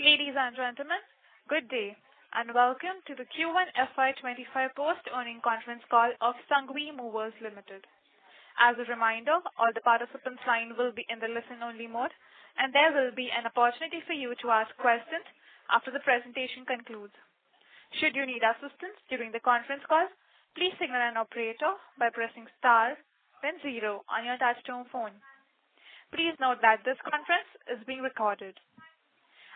Ladies and gentlemen, good day and welcome to the Q1 FY25 post-earning conference call of Sanghvi Movers Limited. As a reminder, all the participants' line will be in the listen-only mode, and there will be an opportunity for you to ask questions after the presentation concludes. Should you need assistance during the conference call, please signal an operator by pressing star, then 0 on your touch-tone phone. Please note that this conference is being recorded.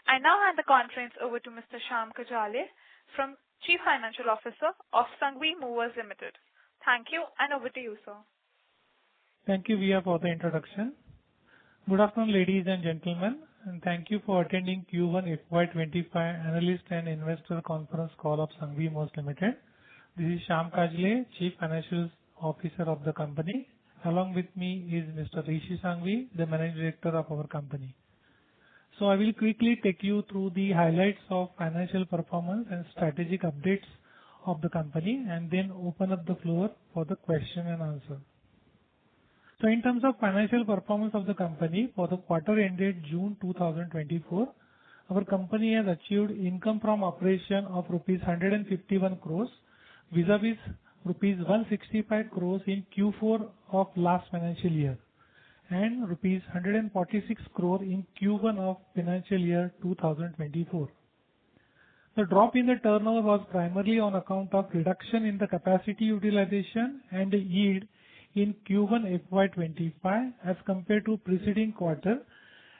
I now hand the conference over to Mr. Sharemarket from Chief Financial Officer of Sanghvi Movers Limited. Thank you, and over to you, sir. Thank you, Via, for the introduction. Good afternoon, ladies and gentlemen, and thank you for attending Q1 FY25 Analyst and Investor Conference Call of Sanghvi Movers Limited. This is Sharemarket, Chief Financial Officer of the company. Along with me is Mr. Rishi Sanghvi, the Managing Director of our company. So I will quickly take you through the highlights of financial performance and strategic updates of the company and then open up the floor for the question and answer. So in terms of financial performance of the company for the quarter ended June 2024, our company has achieved income from operation of rupees 151 crores vis-a-vis rupees 165 crores in Q4 of last financial year, and rupees 146 crore in Q1 of financial year 2024. The drop in the turnover was primarily on account of reduction in the capacity utilization and the yield in Q1 FY25 as compared to preceding quarter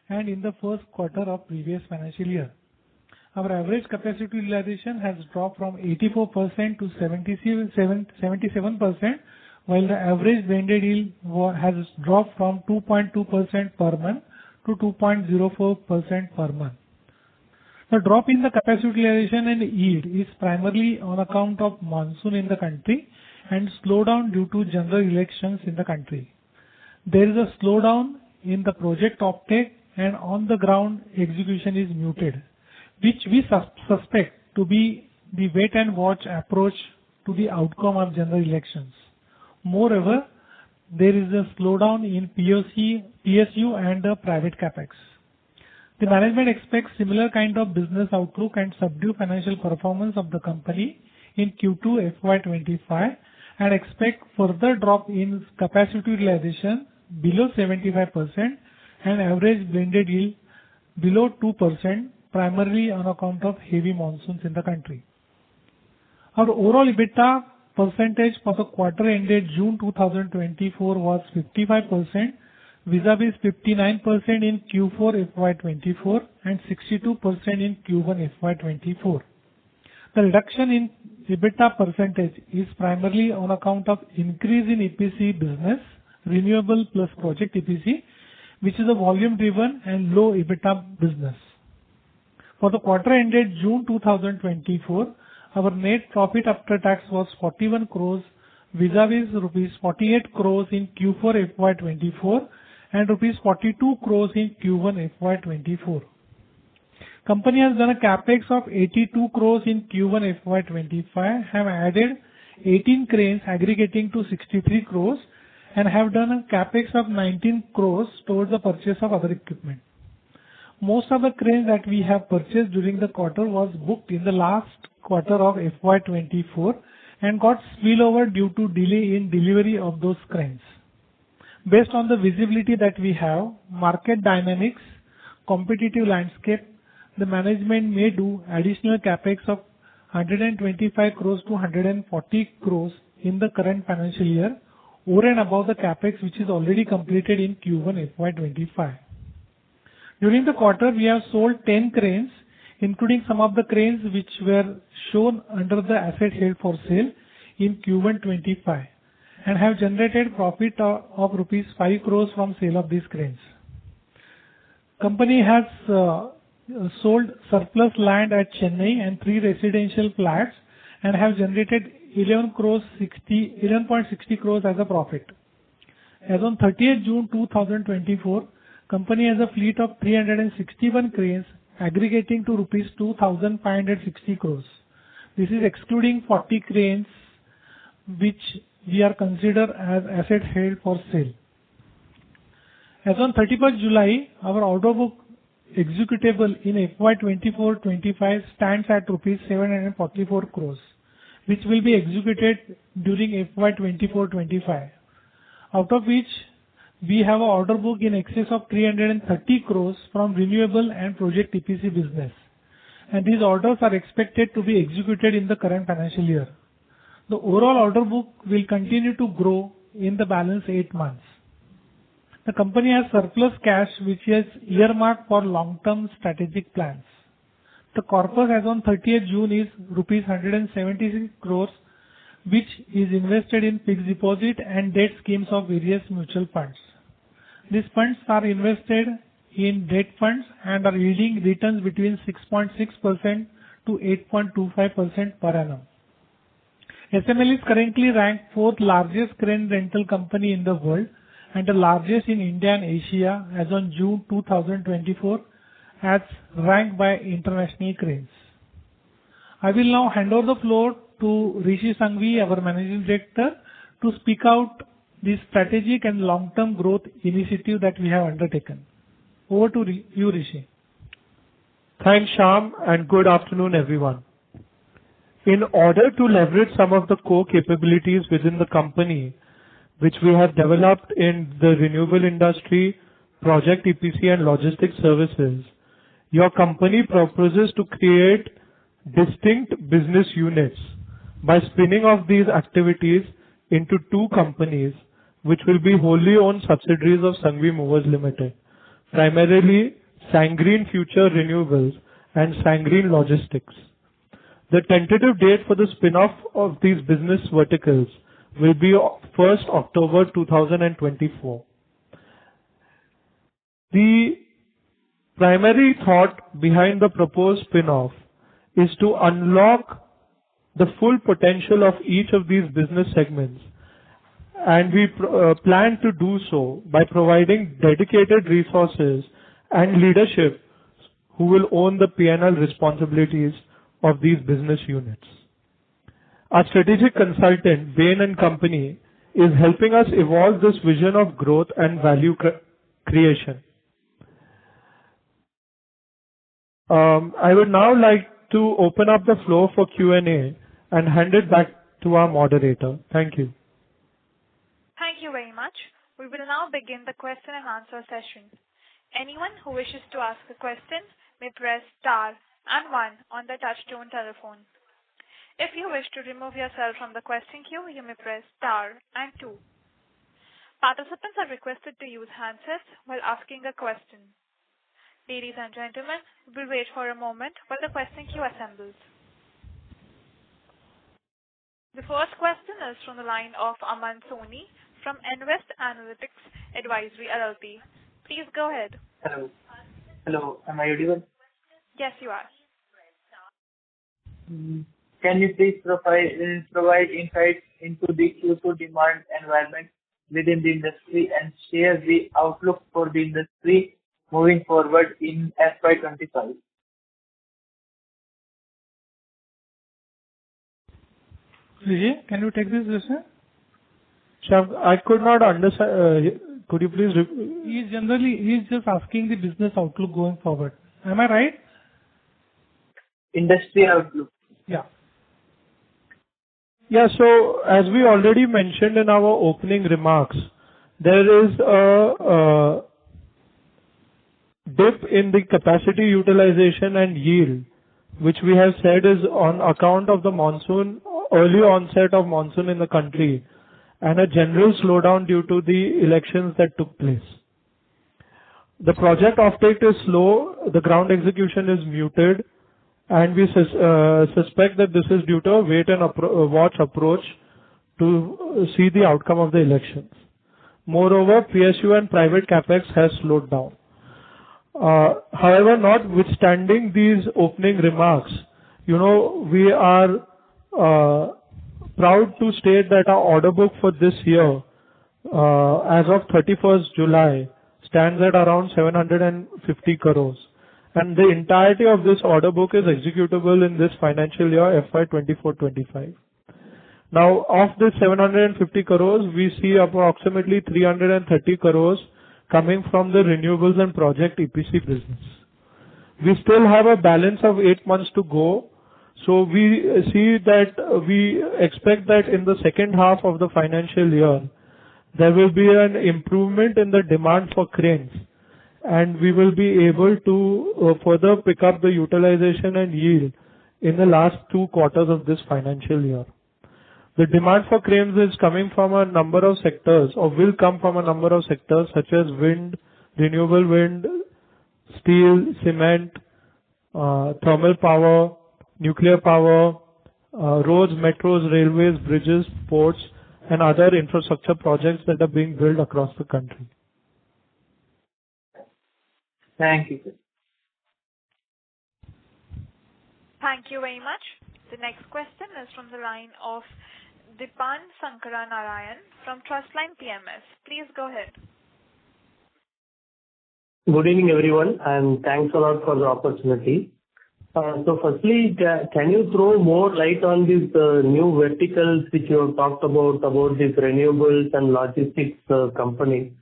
and in the first quarter of previous financial year. Our average capacity utilization has dropped from 84% to 77%, while the average blended yield has dropped from 2.2% per month to 2.04% per month. The drop in the capacity utilization and yield is primarily on account of monsoon in the country and slowdown due to general elections in the country. There is a slowdown in the project uptake and on the ground execution is muted, which we suspect to be the wait and watch approach to the outcome of general elections. Moreover, there is a slowdown in PSU and the private capex. The management expects similar kind of business outlook and subdued financial performance of the company in Q2 FY25 and expect further drop in capacity utilization below 75% and average blended yield below 2%, primarily on account of heavy monsoons in the country. Our overall EBITDA percentage for the quarter ended June 2024 was 55% vis-a-vis 59% in Q4 FY24 and 62% in Q1 FY24. The reduction in EBITDA percentage is primarily on account of increase in EPC business, renewable plus project EPC, which is a volume driven and low EBITDA business. For the quarter ended June 2024, our net profit after tax was 41 crores vis-a-vis rupees 48 crores in Q4 FY24 and rupees 42 crores in Q1 FY24. Company has done a capex of 82 crores in Q1 FY25, have added 18 cranes aggregating to 63 crores and have done a capex of 19 crores towards the purchase of other equipment. Most of the cranes that we have purchased during the quarter was booked in the last quarter of FY24 and got spillover due to delay in delivery of those cranes. Based on the visibility that we have, market dynamics, competitive landscape, the management may do additional capex of 125 crores to 140 crores in the current financial year over and above the capex which is already completed in Q1 FY25. During the quarter, we have sold 10 cranes, including some of the cranes which were shown under the asset held for sale in Q1 25 and have generated profit of rupees 5 crores from sale of these cranes. Company has sold surplus land at Chennai and 3 residential flats and have generated 11.60 crores as a profit. As on 30th June 2024, company has a fleet of 361 cranes aggregating to rupees 2,560 crores. This is excluding 40 cranes which we are considered as asset held for sale. As on 31st July, our order book executable in FY 24-25 stands at rupees 744 crores, which will be executed during FY 24-25. Out of which we have an order book in excess of 330 crores from renewable and project EPC business, and these orders are expected to be executed in the current financial year. The overall order book will continue to grow in the balance 8 months. The company has surplus cash which is earmarked for long-term strategic plans. The corpus as on 30th June is rupees 176 crores, which is invested in fixed deposit and debt schemes of various mutual funds. These funds are invested in debt funds and are yielding returns between 6.6% to 8.25% per annum. SML is currently ranked 4th largest crane rental company in the world and the largest in India and Asia as on June 2024 as ranked by International Cranes. I will now hand over the floor to Rishi Sanghvi, our Managing Director, to speak out the strategic and long-term growth initiative that we have undertaken. Over to you, Rishi. Thanks, Shyam, and good afternoon, everyone. In order to leverage some of the core capabilities within the company, which we have developed in the renewable industry, project EPC and logistics services, your company proposes to create distinct business units by spinning off these activities into 2 companies, which will be wholly owned subsidiaries of Sanghvi Movers Limited, primarily Sangreen Future Renewables and Sangreen Logistics. The tentative date for the spin-off of these business verticals will be 1st October 2024. The primary thought behind the proposed spin-off is to unlock the full potential of each of these business segments, and we plan to do so by providing dedicated resources and leadership who will own the P&L responsibilities of these business units. Our strategic consultant, Bain & Company, is helping us evolve this vision of growth and value creation. I would now like to open up the floor for Q&A and hand it back to our moderator. Thank you. Thank you very much. We will now begin the question and answer session. Anyone who wishes to ask a question may press star and 1 on the touchtone telephone. If you wish to remove yourself from the question queue, you may press star and 2. Participants are requested to use handsets while asking a question. Ladies and gentlemen, we'll wait for a moment while the question queue assembles. The first question is from the line of Aman Soni from Invest Analytics Advisory LLP. Please go ahead. Hello. Am I audible? Yes, you are. Can you please provide insights into the Q2 demand environment within the industry and share the outlook for the industry moving forward in FY25? Rishi, can you take this question? Shyam, I could not understand. Could you please repeat? He's just asking the business outlook going forward. Am I right? Industry outlook. Yeah. Yeah, so as we already mentioned in our opening remarks, there is a dip in the capacity utilization and yield, which we have said is on account of the monsoon, early onset of monsoon in the country, and a general slowdown due to the elections that took place. The project offtake is slow, the ground execution is muted, and we suspect that this is due to a wait and watch approach to see the outcome of the elections. Moreover, PSU and private capex has slowed down. However, notwithstanding these opening remarks, we are proud to state that our order book for this year, as of 31st July, stands at around 750 crores. And the entirety of this order book is executable in this financial year, FY24-25. Now, of this 750 crores, we see approximately 330 crores coming from the renewables and project EPC business. We still have a balance of 8 months to go. So we see that we expect that in the second half of the financial year, there will be an improvement in the demand for cranes, and we will be able to further pick up the utilization and yield in the last 2 quarters of this financial year. The demand for cranes is coming from a number of sectors, or will come from a number of sectors such as wind, renewable wind, steel, cement, thermal power, nuclear power, roads, metros, railways, bridges, ports, and other infrastructure projects that are being built across the country. Thank you, sir. Thank you very much. The next question is from the line of Dipan Sankara Narayan from Trustline PMS. Please go ahead. Good evening, everyone, and thanks a lot for the opportunity. So firstly, can you throw more light on these new verticals which you have talked about these renewables and logistics company?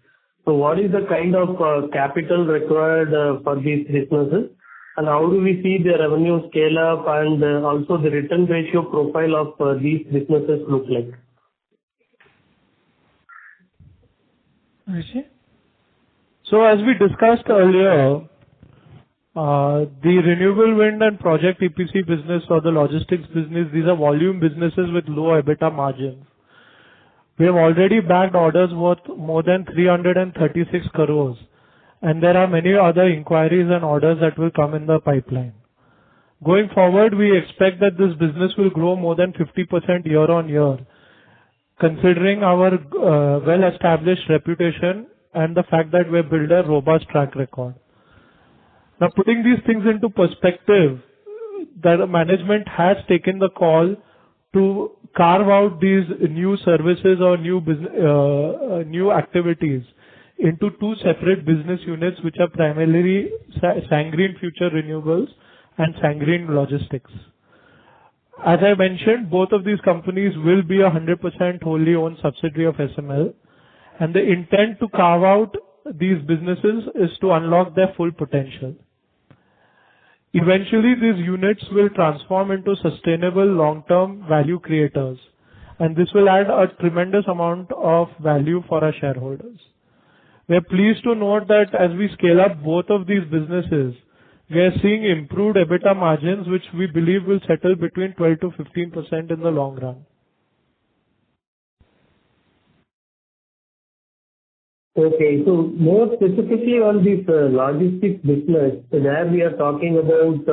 So what is the kind of capital required for these businesses, and how do we see the revenue scale up and also the return ratio profile of these businesses look like? Rishi? So as we discussed earlier, the renewable wind and project EPC business or the logistics business, these are volume businesses with low EBITDA margins. We have already bagged orders worth more than 336 crores, and there are many other inquiries and orders that will come in the pipeline. Going forward, we expect that this business will grow more than 50% year on year, considering our well-established reputation and the fact that we have built a robust track record. Now, putting these things into perspective, the management has taken the call to carve out these new services or new activities into 2 separate business units, which are primarily Sanghvi Future Renewables and Sanghvi Logistics. As I mentioned, both of these companies will be 100% wholly owned subsidiary of SML, and the intent to carve out these businesses is to unlock their full potential. Eventually, these units will transform into sustainable long-term value creators, and this will add a tremendous amount of value for our shareholders. We are pleased to note that as we scale up both of these businesses, we are seeing improved EBITDA margins, which we believe will settle between 12 to 15% in the long run. Okay, so more specifically on this logistics business, so there we are talking about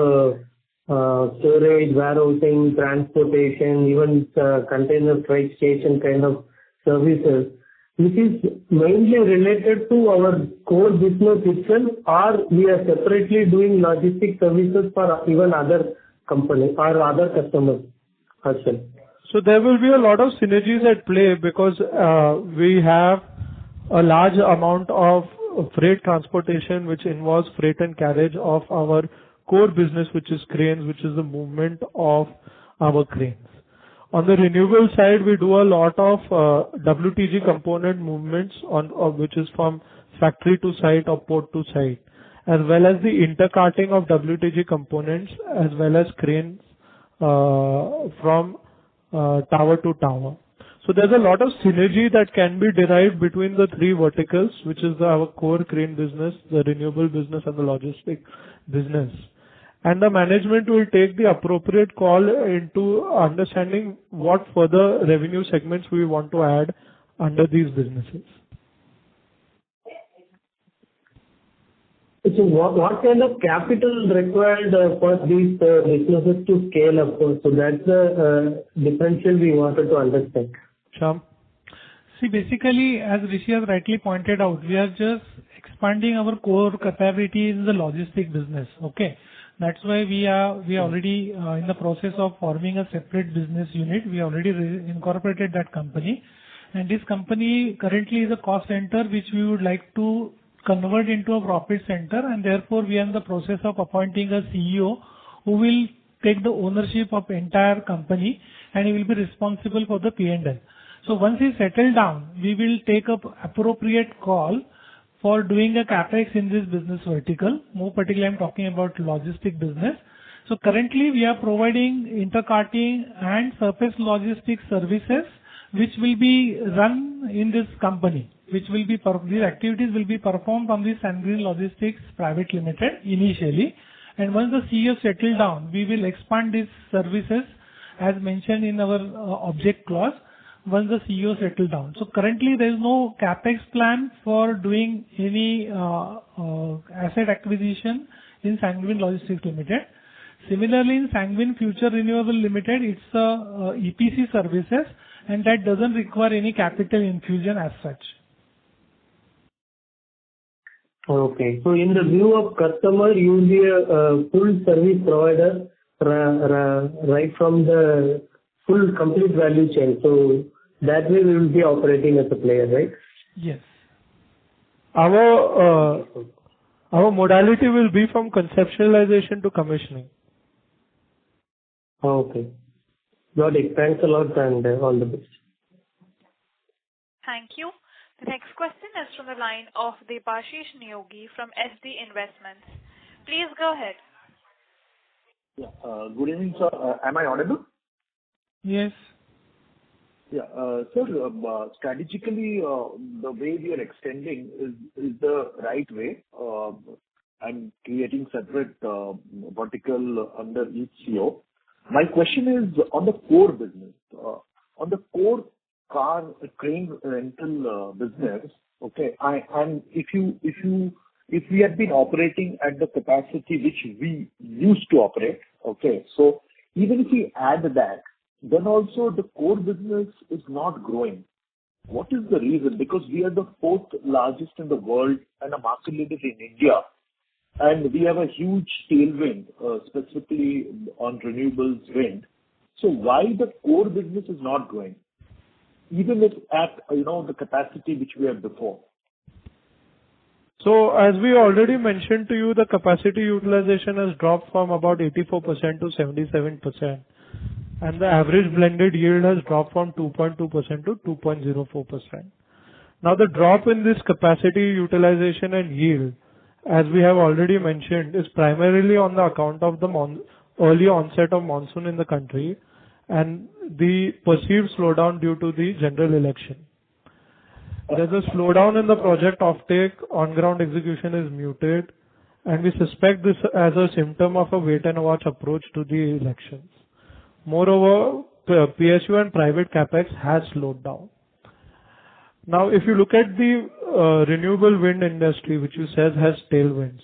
storage, warehousing, transportation, even container freight station kind of services, which is mainly related to our core business itself, or we are separately doing logistics services for even other companies or other customers as well. So there will be a lot of synergies at play because we have a large amount of freight transportation which involves freight and carriage of our core business, which is cranes, which is the movement of our cranes. On the renewable side, we do a lot of WTG component movements which is from factory to site or port to site, as well as the intercarting of WTG components as well as cranes from tower to tower. So there's a lot of synergy that can be derived between the 3 verticals, which is our core crane business, the renewable business, and the logistics business. And the management will take the appropriate call into understanding what further revenue segments we want to add under these businesses. So what kind of capital required for these businesses to scale up? So that's the differential we wanted to understand. Shyam? See, basically, as Rishi has rightly pointed out, we are just expanding our core capability in the logistics business. Okay. That's why we are already in the process of forming a separate business unit. We already incorporated that company. And this company currently is a cost center which we would like to convert into a profit center, and therefore we are in the process of appointing a CEO who will take the ownership of entire company, and he will be responsible for the P&L. So once he settled down, we will take up appropriate call for doing a capex in this business vertical. More particularly, I'm talking about logistic business. So currently, we are providing intercarting and surface logistics services, which will be run in this company, which will be these activities will be performed on the Sanghvi Logistics Private Limited initially. And once the CEO settle down, we will expand these services as mentioned in our object clause once the CEO settle down. So currently there is no capex plan for doing any asset acquisition in Sanghvi Logistics Limited. Similarly, in Sanghvi Future Renewable Limited, it's EPC services, and that doesn't require any capital infusion as such. Okay. So in the view of customer, you will be a full service provider right from the full complete value chain. So that way we will be operating as a player, right? Yes. Our modality will be from conceptualization to commissioning. Okay. Got it. Thanks a lot and all the best. Thank you. The next question is from the line of Debashish Neogi from SD Investments. Please go ahead. Yeah. Good evening, sir. Am I audible? Yes. Yeah. Sir, strategically, the way we are extending is the right way, and creating separate vertical under each CEO. My question is on the core business. On the core crane rental business, okay, and if we had been operating at the capacity which we used to operate, okay, so even if we add that, then also the core business is not growing. What is the reason? Because we are the fourth largest in the world and a market leader in India, and we have a huge tailwind, specifically on renewables wind. So why the core business is not growing, even if at the capacity which we had before? So as we already mentioned to you, the capacity utilization has dropped from about 84% to 77%. And the average blended yield has dropped from 2.2% to 2.04%. Now the drop in this capacity utilization and yield, as we have already mentioned, is primarily on the account of the early onset of monsoon in the country and the perceived slowdown due to the general election. There's a slowdown in the project offtake, on-ground execution is muted, and we suspect this as a symptom of a wait-and-watch approach to the elections. Moreover, PSU and private capex has slowed down. Now, if you look at the renewable wind industry, which you said has tailwinds,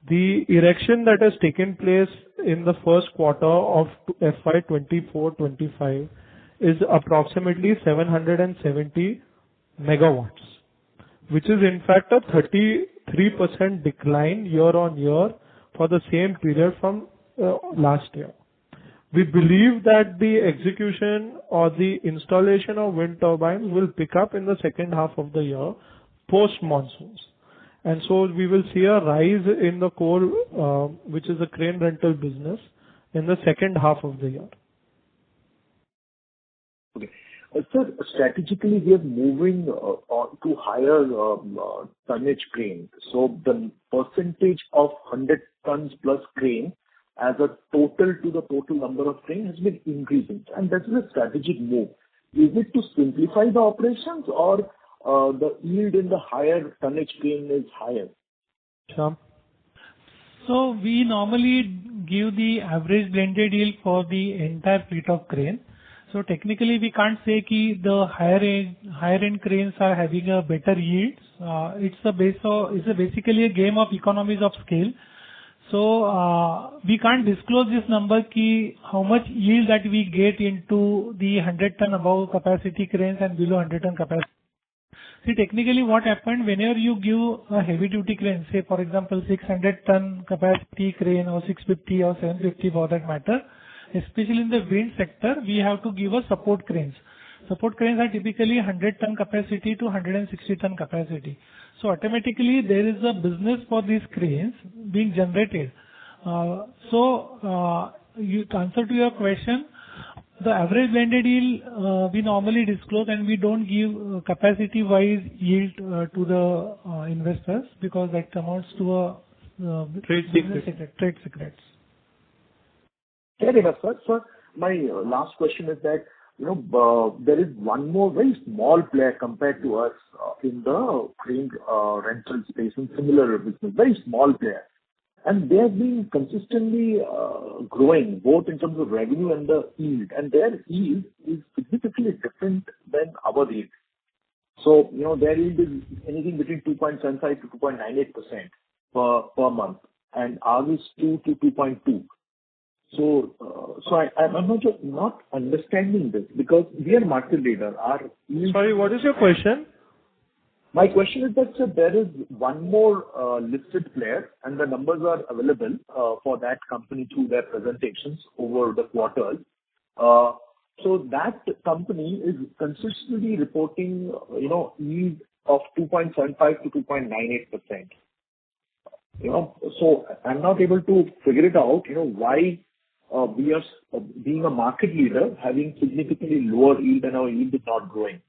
the erection that has taken place in the first quarter of FY 24-25 is approximately 770 megawatts, which is in fact a 33% decline year on year for the same period from last year. We believe that the execution or the installation of wind turbines will pick up in the second half of the year post monsoons. And so we will see a rise in the core, which is the crane rental business, in the second half of the year. Okay. Sir, strategically we are moving to higher tonnage crane. So the percentage of 100 tons plus crane as a total to the total number of crane has been increasing, and that is a strategic move. Is it to simplify the operations, or the yield in the higher tonnage crane is higher? Sure. So we normally give the average blended yield for the entire fleet of crane. So technically we can't say that the higher end cranes are having a better yields. It's basically a game of economies of scale. So we can't disclose this number how much yield that we get into the 100 ton above capacity cranes and below 100 ton capacity. See, technically what happened, whenever you give a heavy duty crane, say for example 600 ton capacity crane or 650 or 750 for that matter, especially in the wind sector, we have to give a support cranes. Support cranes are typically 100 ton capacity to 160 ton capacity. So automatically there is a business for these cranes being generated. To answer to your question, The average blended yield we normally disclose, and we don't give capacity-wise yield to the investors because that amounts to a Trade secret. Trade secrets. Fair enough, sir. Sir, my last question is that, there is one more very small player compared to us in the crane rental space in similar business, very small player. And they have been consistently growing both in terms of revenue and the yield. And their yield is significantly different than our yield. So, their yield is anything between 2.75 to 2.98% per month. And ours is 2 to 2.2. So I'm not understanding this because we are market leader. Our yield. Sorry, what is your question? My question is that, sir, there is one more listed player, and the numbers are available for that company through their presentations over the quarters. So that company is consistently reporting, yield of 2.75 to 2.98%. So I'm not able to figure it out, why we are being a market leader having significantly lower yield and our yield is not growing.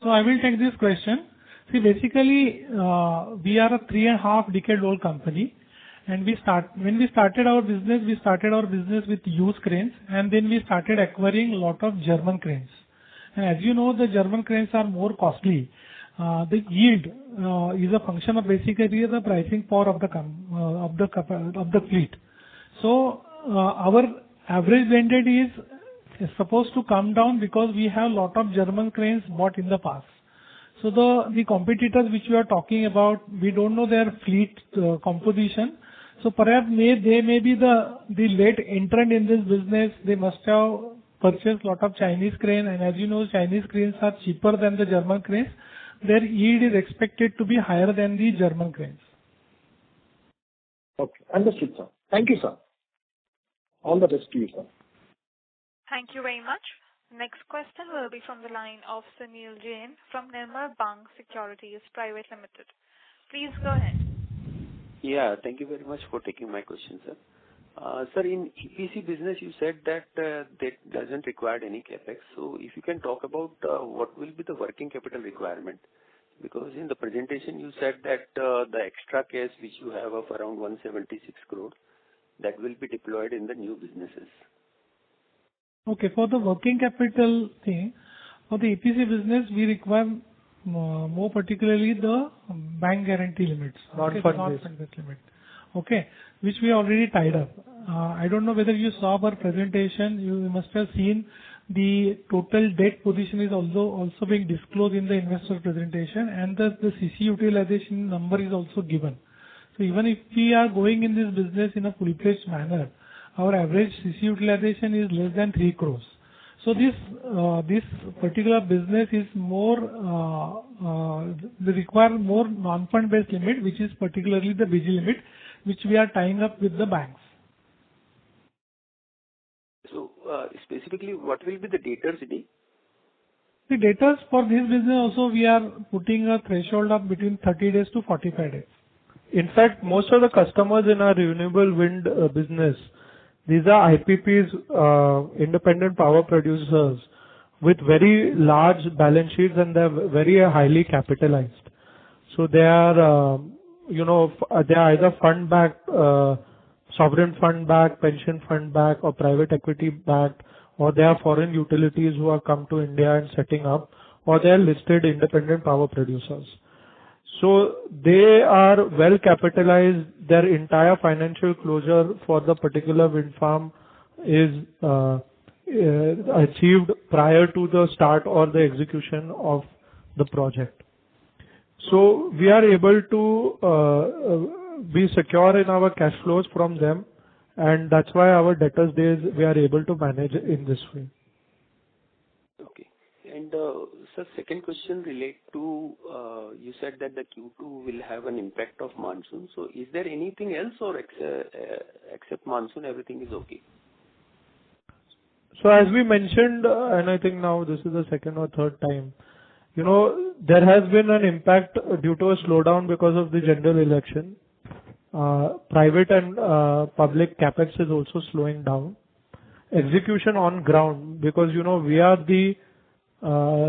So I will take this question. See, basically, we are a 3.5-decade-old company, and when we started our business with used cranes, and then we started acquiring a lot of German cranes. And as you know, the German cranes are more costly. The yield is a function of basically the pricing power of the fleet. So our average blended is supposed to come down because we have a lot of German cranes bought in the past. So the competitors which we are talking about, we don't know their fleet composition. So perhaps they may be the late entrant in this business. They must have purchased a lot of Chinese crane, and as you know, Chinese cranes are cheaper than the German cranes. Their yield is expected to be higher than the German cranes. Okay, understood, sir. Thank you, sir. All the best to you, sir. Thank you very much. Next question will be from the line of Sunil Jain from Nirmal Bang Securities Private Limited. Please go ahead. Yeah, thank you very much for taking my question, sir. Sir, in EPC business, you said that that doesn't require any capex. So if you can talk about what will be the working capital requirement, because in the presentation you said that the extra cash which you have of around 176 crore that will be deployed in the new businesses. Okay, for the working capital thing, for the EPC business, we require more particularly the bank guarantee limits. Non-fund-based limit. Okay, which we already tied up. I don't know whether you saw our presentation. You must have seen the total debt position is also being disclosed in the investor presentation, and the CC utilization number is also given. So even if we are going in this business in a full-fledged manner, our average CC utilization is less than 3 crores. So this particular business is more they require more non-fund based limit, which is particularly the BG limit, which we are tying up with the banks. So specifically, what will be the debtors today? The debtors for this business also we are putting a threshold of between 30 days to 45 days. In fact, most of the customers in our renewable wind business, these are IPPs, independent power producers, with very large balance sheets, and they're very highly capitalized. So they are, they are either fund backed, sovereign fund backed, pension fund backed, or private equity backed, or they are foreign utilities who have come to India and setting up, or they are listed independent power producers. So they are well capitalized. Their entire financial closure for the particular wind farm is achieved prior to the start or the execution of the project. So we are able to be secure in our cash flows from them, and that's why our debtors days we are able to manage in this way. Okay. And sir, second question relate to you said that the Q2 will have an impact of monsoon. So is there anything else, or except monsoon everything is okay? So as we mentioned, and I think now this is the second or third time, there has been an impact due to a slowdown because of the general election. Private and public capex is also slowing down. execution on ground, because we are the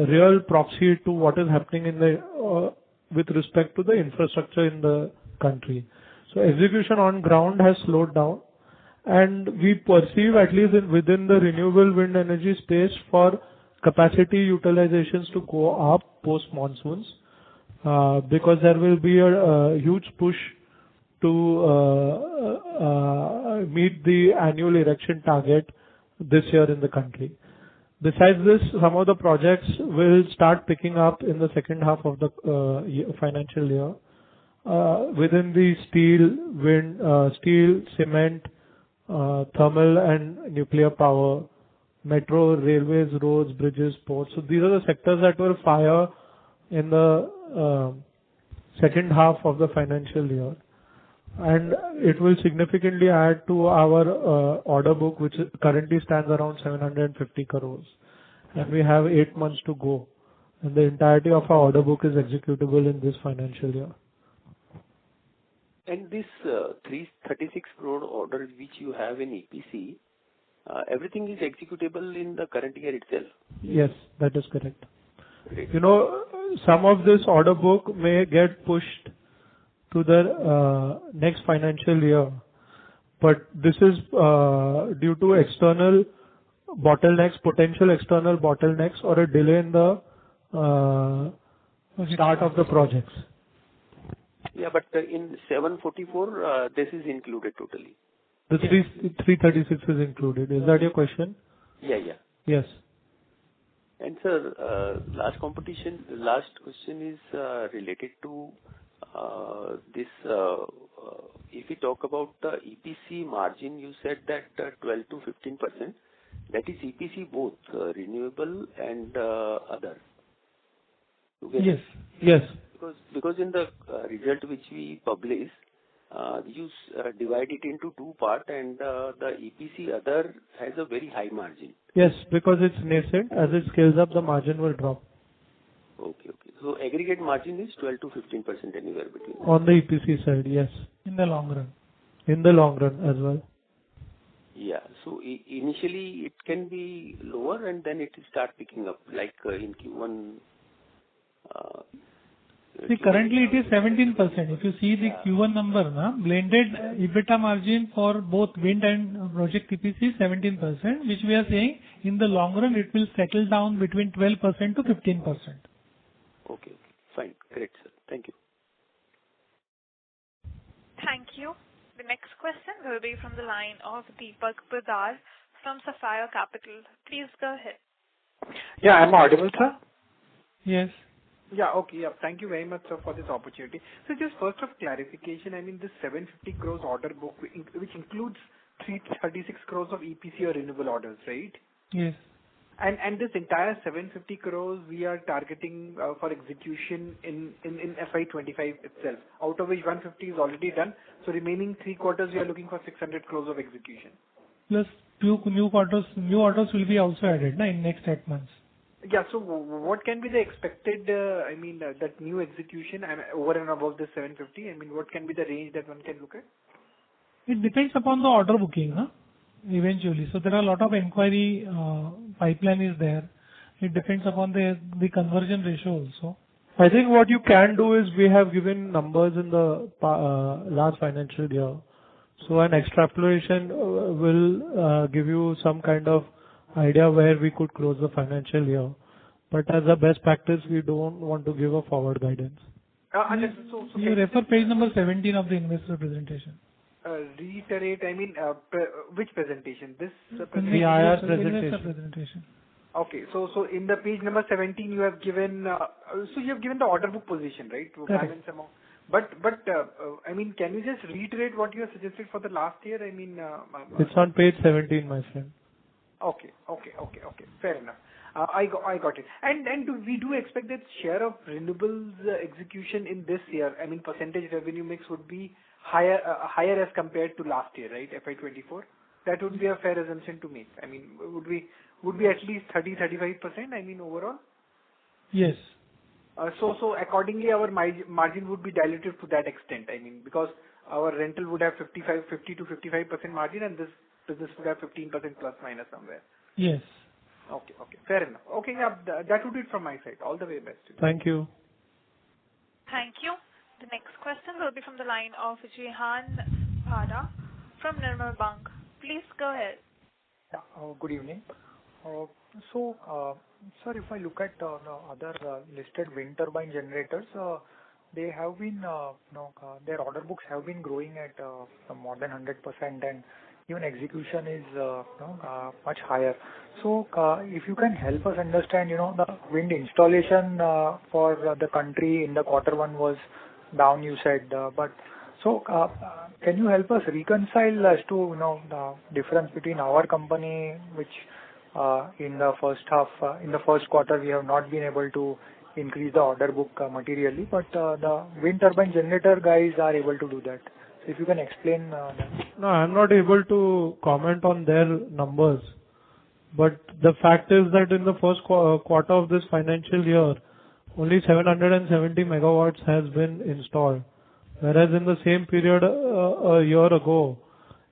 real proxy to what is happening in the with respect to the infrastructure in the country. So execution on ground has slowed down, and we perceive, at least within the renewable wind energy space, for capacity utilizations to go up post monsoons, because there will be a huge push to meet the annual erection target this year in the country. Besides this, some of the projects will start picking up in the second half of the financial year within the steel, cement, thermal and nuclear power, metro, railways, roads, bridges, ports. So these are the sectors that will fire in the second half of the financial year. And it will significantly add to our order book, which currently stands around 750 crores. And we have 8 months to go. And the entirety of our order book is executable in this financial year. And this 336 crore order which you have in EPC, everything is executable in the current year itself? Yes, that is correct. Great. Some of this order book may get pushed to the next financial year, but this is due to external bottlenecks, potential external bottlenecks, or a delay in the start of the projects. Yeah, but in 744, this is included totally. The 336 is included. Is that your question? Yeah. Yes. And sir, last question is related to this. If we talk about the EPC margin, you said that 12 to 15%. That is EPC both renewable and other. Together. Yes. Because in the result which we publish, you divide it into two parts, and the EPC other has a very high margin. Yes, because it's nascent. As it scales up, the margin will drop. Okay. So aggregate margin is 12 to 15% anywhere between. On the EPC side, yes. In the long run. In the long run as well. Yeah. So initially it can be lower and then it will start picking up, like in Q1. See, currently it is 17%. If you see the Q1 number, blended EBITDA margin for both wind and project EPC is 17%, which we are saying in the long run it will settle down between 12% to 15%. Okay. Fine. Great, sir. Thank you. Thank you. The next question will be from the line of Deepak Pradar from Sapphire Capital. Please go ahead. Yeah, I'm audible, sir? Yes. Yeah, okay. Yeah, thank you very much, sir, for this opportunity. So just first of clarification, I mean, this 750 crores order book, which includes 336 crores of EPC or renewable orders, right? Yes. And this entire 750 crores we are targeting for execution in FY25 itself, out of which 150 is already done. So remaining 3 quarters we are looking for 600 crores of execution. Plus new orders will be also added in next 8 months. Yeah, so what can be the expected, that new execution and over and above the 750? I mean, what can be the range that one can look at? It depends upon the order booking, eventually. So there are a lot of inquiry pipeline is there. It depends upon the conversion ratio also. I think what you can do is we have given numbers in the last financial year. So an extrapolation will give you some kind of idea where we could close the financial year. But as a best practice, we don't want to give a forward guidance. You refer page number 17 of the investor presentation. Reiterate, which presentation? This presentation? The IR presentation. Okay, so in the page number 17 you have given, the order book position, right? Correct. But can you just reiterate what you have suggested for the last year? It's on page 17, my friend. Okay. Fair enough. I got it. And we do expect that share of renewables execution in this year, percentage revenue mix would be higher as compared to last year, right? FY24. That would be a fair assumption to make. Would be at least 30-35%. Overall. Yes. So accordingly, our margin would be diluted to that extent. Because our rental would have 50 to 55% margin, and this business would have 15% plus minus somewhere. Yes. Okay. Fair enough. Okay, yeah, that would be it from my side. All the way best. Thank you. Thank you. The next question will be from the line of Jehan Bhada from Nirmal Bang. Please go ahead. Yeah, good evening. Sir, if I look at the other listed wind turbine generators, they have been, their order books have been growing at more than 100%, and even execution is much higher. So, if you can help us understand, the wind installation for the country in the quarter one was down, you said, but so can you help us reconcile as to the difference between our company, which in the first quarter we have not been able to increase the order book materially, but the wind turbine generator guys are able to do that. So if you can explain that. No, I'm not able to comment on their numbers. But the fact is that in the first quarter of this financial year, only 770 megawatts has been installed. Whereas in the same period a year ago,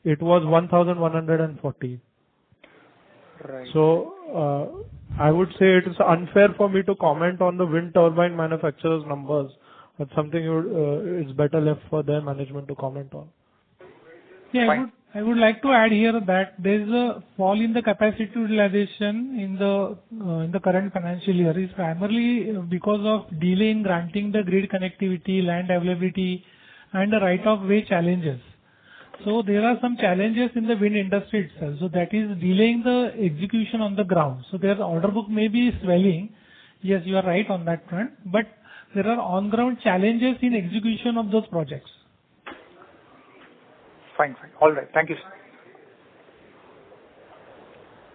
it was 1,140. Right. So, I would say it is unfair for me to comment on the wind turbine manufacturers' numbers. That's something it's better left for their management to comment on. Yeah, I would like to add here that there is a fall in the capacity utilization in the current financial year is primarily because of delay in granting the grid connectivity, land availability, and the right of way challenges. So there are some challenges in the wind industry itself. So that is delaying the execution on the ground. So their order book may be swelling. Yes, you are right on that front. But there are on-ground challenges in execution of those projects. Fine. All right. Thank you, sir.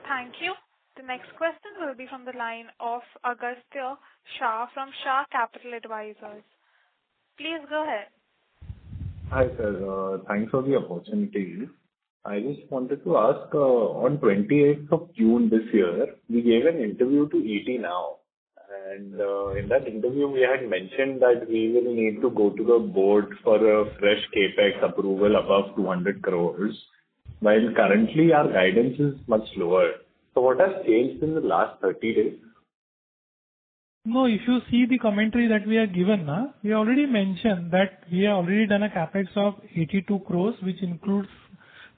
Thank you. The next question will be from the line of Agastya Shah from Shah Capital Advisors. Please go ahead. Hi, sir. Thanks for the opportunity. I just wanted to ask, on 28th of June this year, we gave an interview to ET Now. And in that interview, we had mentioned that we will need to go to the board for a fresh capex approval above 200 crores, while currently our guidance is much lower. So what has changed in the last 30 days? No, if you see the commentary that we have given, we already mentioned that we have already done a capex of 82 crores, which includes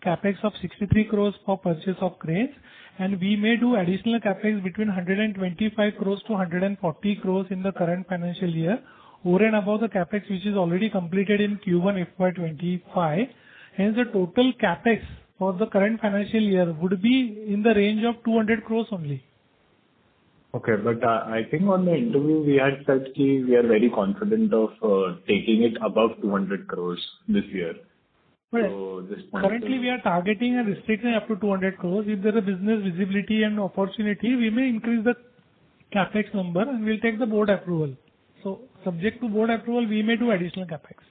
capex of 63 crores for purchase of cranes, and we may do additional capex between 125 crores to 140 crores in the current financial year, over and above the capex which is already completed in Q1 FY25. Hence, the total capex for the current financial year would be in the range of 200 crores only. Okay, but I think on the interview we had said we are very confident of taking it above 200 crores this year. Well, so currently we are targeting and restricting up to 200 crores. If there is business visibility and opportunity, we may increase the capex number and we'll take the board approval. So subject to board approval, we may do additional capex.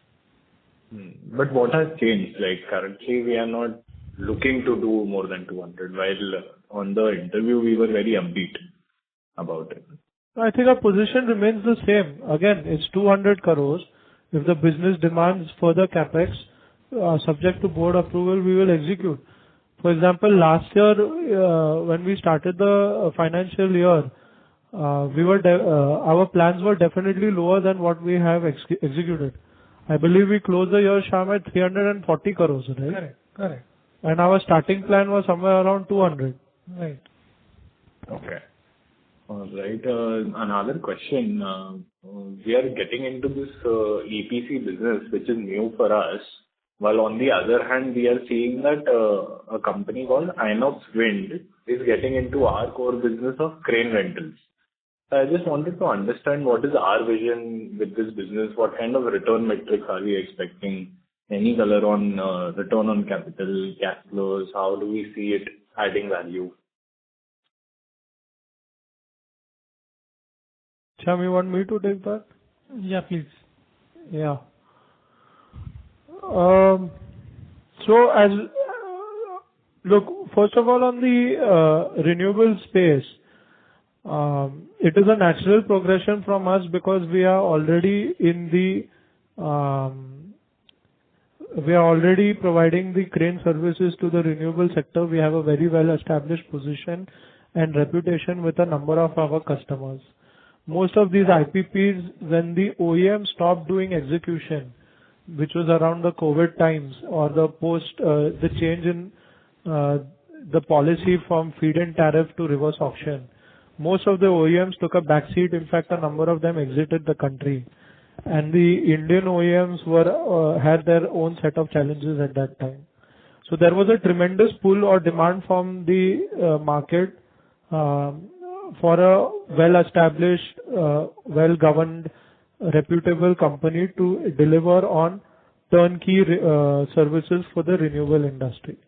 But what has changed? Like currently we are not looking to do more than 200, while on the interview we were very upbeat about it. I think our position remains the same. Again, it's 200 crores. If the business demands further capex, subject to board approval, we will execute. For example, last year, when we started the financial year, our plans were definitely lower than what we have executed. I believe we closed the year, Sham, at 340 crores, right? Correct. And our starting plan was somewhere around 200. Right. Okay. All right. Another question. We are getting into this EPC business, which is new for us. While on the other hand, we are seeing that a company called Inox Wind is getting into our core business of crane rentals. I just wanted to understand what is our vision with this business. What kind of return metrics are we expecting? Any color on return on capital, cash flows? How do we see it adding value? Sham, you want me to take that? Yeah, please. Yeah. So look, first of all, on the renewable space, it is a natural progression from us because we are already in the we are already providing the crane services to the renewable sector. We have a very well-established position and reputation with a number of our customers. Most of these IPPs, when the OEM stopped doing execution, which was around the COVID times or the the change in the policy from feed-in tariff to reverse auction, most of the OEMs took a backseat. In fact, a number of them exited the country. And the Indian OEMs had their own set of challenges at that time. So there was a tremendous pull or demand from the market for a well-established, well-governed, reputable company to deliver on turnkey services for the renewable industry.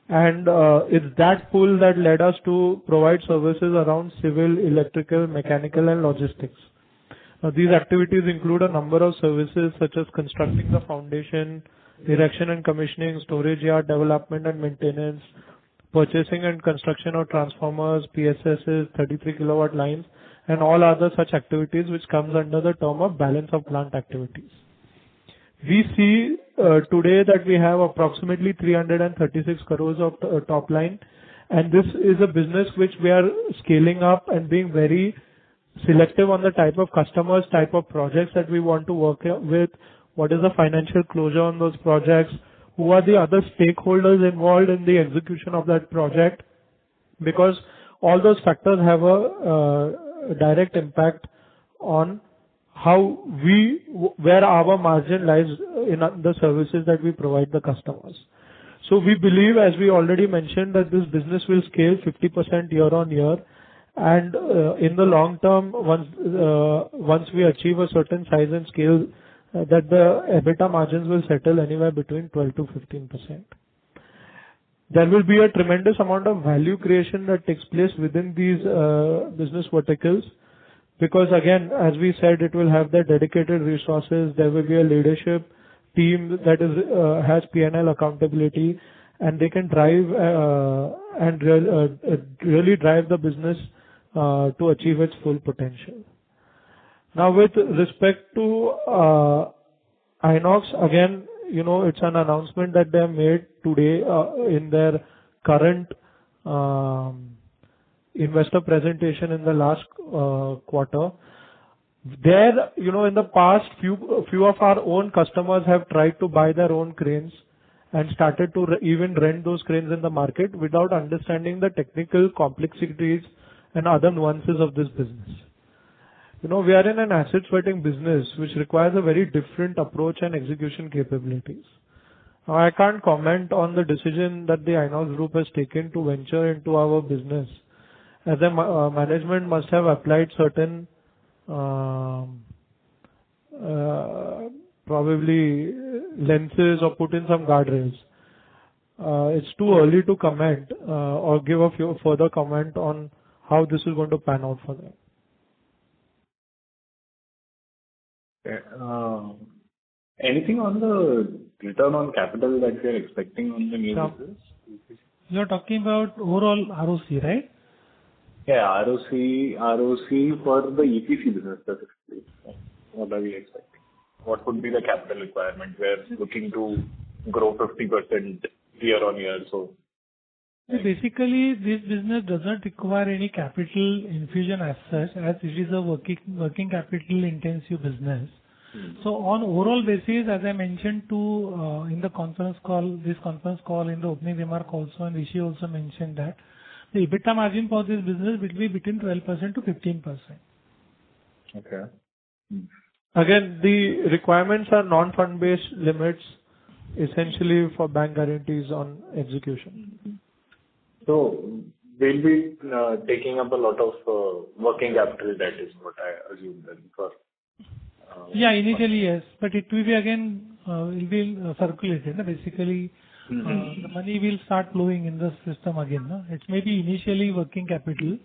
And it's that pull that led us to provide services around civil, electrical, mechanical, and logistics. These activities include a number of services such as constructing the foundation, erection and commissioning, storage yard development and maintenance, purchasing and construction of transformers, PSSs, 33 kilowatt lines, and all other such activities which comes under the term of balance of plant activities. We see today that we have approximately 336 crores of top line, and this is a business which we are scaling up and being very selective on the type of customers, type of projects that we want to work with, what is the financial closure on those projects, who are the other stakeholders involved in the execution of that project, because all those factors have a direct impact on where our margin lies in the services that we provide the customers. So we believe, as we already mentioned, that this business will scale 50% year on year, and in the long term, once we achieve a certain size and scale, that the EBITDA margins will settle anywhere between 12 to 15%. There will be a tremendous amount of value creation that takes place within these business verticals, because again, as we said, it will have their dedicated resources. There will be a leadership team that has P&L accountability, and they can drive and really drive the business to achieve its full potential. Now, with respect to Inox, again, it's an announcement that they have made today in their current investor presentation in the last quarter. There, in the past, few of our own customers have tried to buy their own cranes and started to even rent those cranes in the market without understanding the technical complexities and other nuances of this business. We are in an asset sweating business which requires a very different approach and execution capabilities. Now, I can't comment on the decision that the Inox Group has taken to venture into our business, as the management must have applied certain probably lenses or put in some guardrails. It's too early to comment or give a further comment on how this is going to pan out for them. Anything on the return on capital that we are expecting on the new business? You're talking about overall ROC, right? Yeah, ROC for the EPC business specifically. What are we expecting? What would be the capital requirement? We're looking to grow 50% year on year. So basically, this business does not require any capital infusion as such, as it is a working capital intensive business. So on overall basis, as I mentioned in the conference call, in the opening remark also, and Rishi also mentioned that the EBITDA margin for this business will be between 12% to 15%. Okay. Again, the requirements are non-fund based limits, essentially for bank guarantees on execution. So we'll be taking up a lot of working capital debt is what I assume then for. Yeah, initially yes, but it will be again will be circulated. Basically, the money will start flowing in the system again. No? It's maybe initially working capital,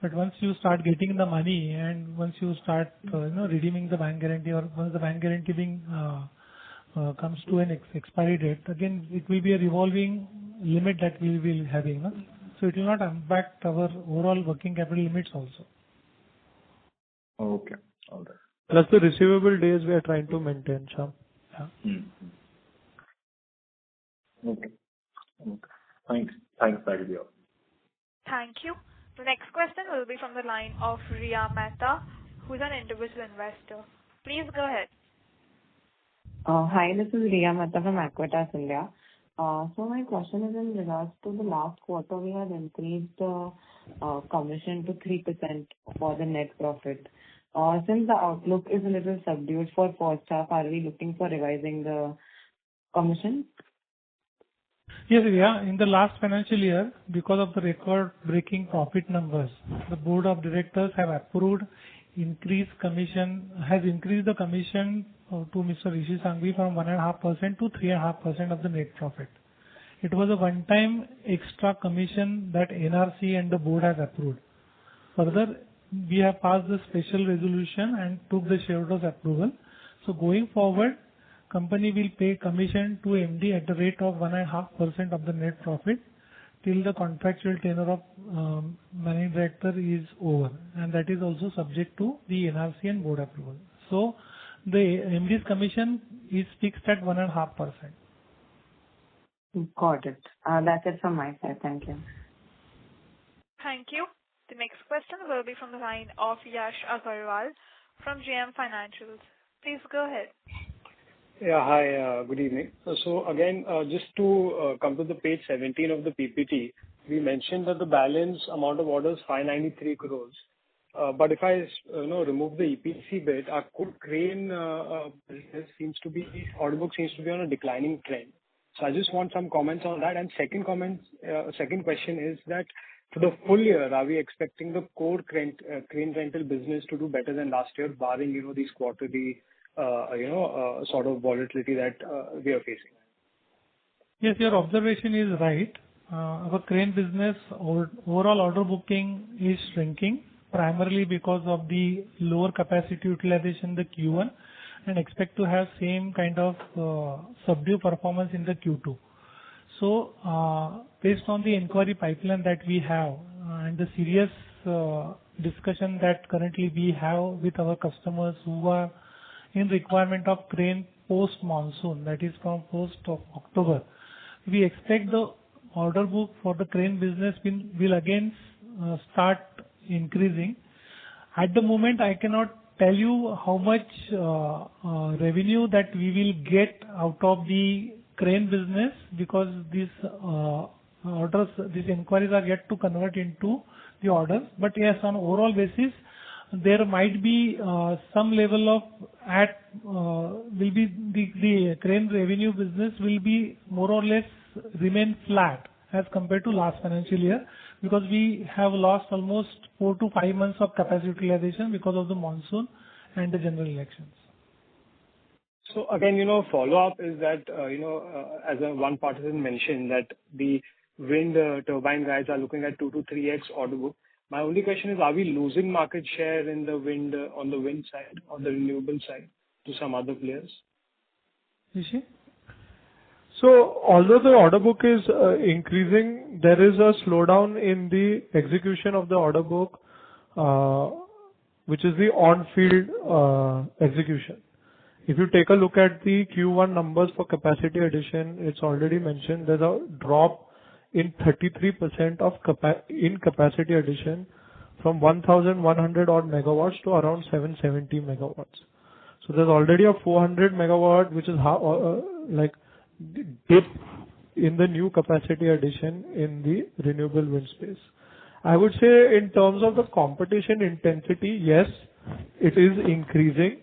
but once you start getting the money and once you start redeeming the bank guarantee, or once the bank guarantee being comes to an expiry date, again it will be a revolving limit that we will be having. No? So it will not impact our overall working capital limits also. Okay, all right. Plus the receivable days we are trying to maintain, Shyam. Yeah. Okay. Thanks. That will be all. Thank you. The next question will be from the line of Riya Mehta, who is an individual investor. Please go ahead. Hi, this is Riya Mehta from Aquitas India. So my question is in regards to the last quarter, we had increased the commission to 3% for the net profit. Since the outlook is a little subdued for first half, are we looking for revising the commission? Yes, Riya. In the last financial year, because of the record-breaking profit numbers, the board of directors have approved increased the commission to Mr. Rishi Sanghvi from 1.5% to 3.5% of the net profit. It was a one-time extra commission that NRC and the board has approved. Further, we have passed the special resolution and took the shareholders' approval. So going forward, company will pay commission to MD at the rate of 1.5% of the net profit till the contractual tenure of managing director is over, and that is also subject to the NRC and board approval. So the MD's commission is fixed at 1.5%. Got it. That's it from my side. Thank you. Thank you. The next question will be from the line of Yash Agarwal from JM Financials. Please go ahead. Yeah, hi, good evening. So again, just to come to the page 17 of the PPT, we mentioned that the balance amount of orders 593 crores. But if I remove the EPC bit, our crane business order book seems to be on a declining trend. So I just want some comments on that. And second question is that for the full year, are we expecting the core crane rental business to do better than last year, barring these quarterly sort of volatility that we are facing? Yes, your observation is right. Our crane business overall order booking is shrinking primarily because of the lower capacity utilization in the Q1 and expect to have same kind of subdued performance in the Q2. So based on the inquiry pipeline that we have and the serious discussion that currently we have with our customers who are in requirement of crane post monsoon, that is from 1st of October, we expect the order book for the crane business will again start increasing. At the moment, I cannot tell you how much revenue that we will get out of the crane business because these inquiries are yet to convert into the orders. But yes, on overall basis, there might be some level of the crane revenue business will be more or less remain flat as compared to last financial year because we have lost almost 4 to 5 months of capacity utilization because of the monsoon and the general elections. So again, follow-up is that, as one participant mentioned that the wind turbine guys are looking at 2 to 3x order book. My only question is, are we losing market share in the wind on the wind side, on the renewable side to some other players? Rishi? So although the order book is increasing, there is a slowdown in the execution of the order book, which is the on-field execution. If you take a look at the Q1 numbers for capacity addition, it's already mentioned there's a drop in 33% of capacity addition from 1,100 odd megawatts to around 770 megawatts. So there's already a 400 megawatt which is dip in the new capacity addition in the renewable wind space. I would say in terms of the competition intensity, yes, it is increasing.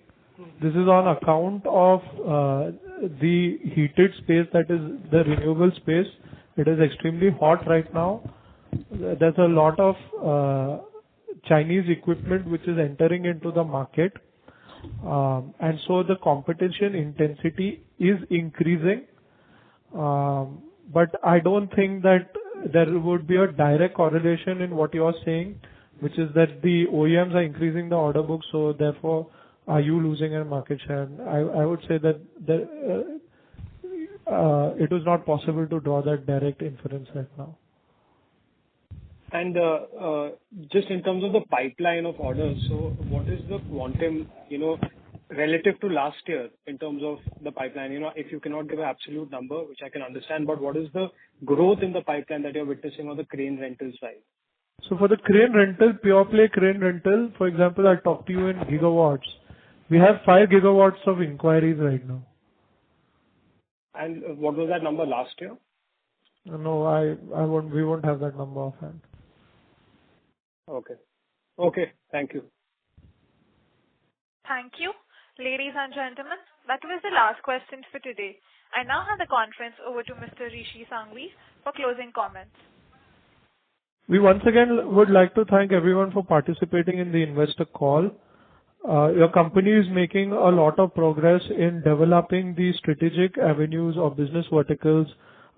This is on account of the heated space, that is the renewable space. It is extremely hot right now. There's a lot of Chinese equipment which is entering into the market. And so the competition intensity is increasing. But I don't think that there would be a direct correlation in what you are saying, which is that the OEMs are increasing the order book, so therefore are you losing a market share? I would say that it is not possible to draw that direct inference right now. And just in terms of the pipeline of orders, so what is the quantum? relative to last year in terms of the pipeline? If you cannot give an absolute number, which I can understand, but what is the growth in the pipeline that you're witnessing on the crane rental side? So for the crane rental, pure play crane rental, for example, I'll talk to you in gigawatts. We have 5 gigawatts of inquiries right now. And what was that number last year? No, we won't have that number offhand. Okay, thank you. Thank you. Ladies and gentlemen, that was the last question for today. I now hand the conference over to Mr. Rishi Sanghvi for closing comments. We once again would like to thank everyone for participating in the investor call. Your company is making a lot of progress in developing the strategic avenues of business verticals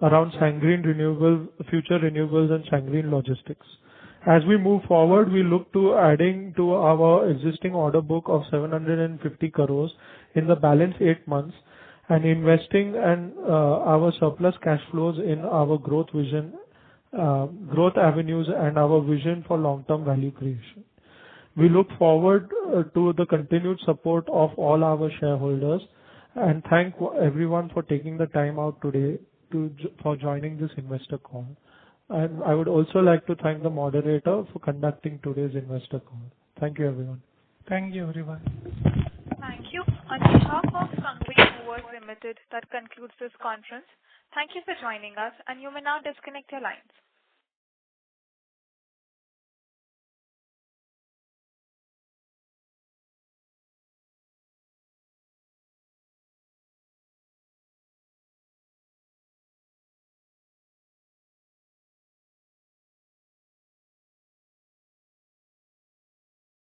around Sangreen Renewable, Future Renewables and Sangreen Logistics. As we move forward, we look to adding to our existing order book of 750 crores in the balance 8 months and investing our surplus cash flows in our growth vision, growth avenues and our vision for long-term value creation. We look forward to the continued support of all our shareholders and thank everyone for taking the time out today for joining this investor call. And I would also like to thank the moderator for conducting today's investor call. Thank you, everyone. Thank you, everyone. Thank you. On behalf of Sanghvi Movers Limited, that concludes this conference. Thank you for joining us, and you may now disconnect your lines.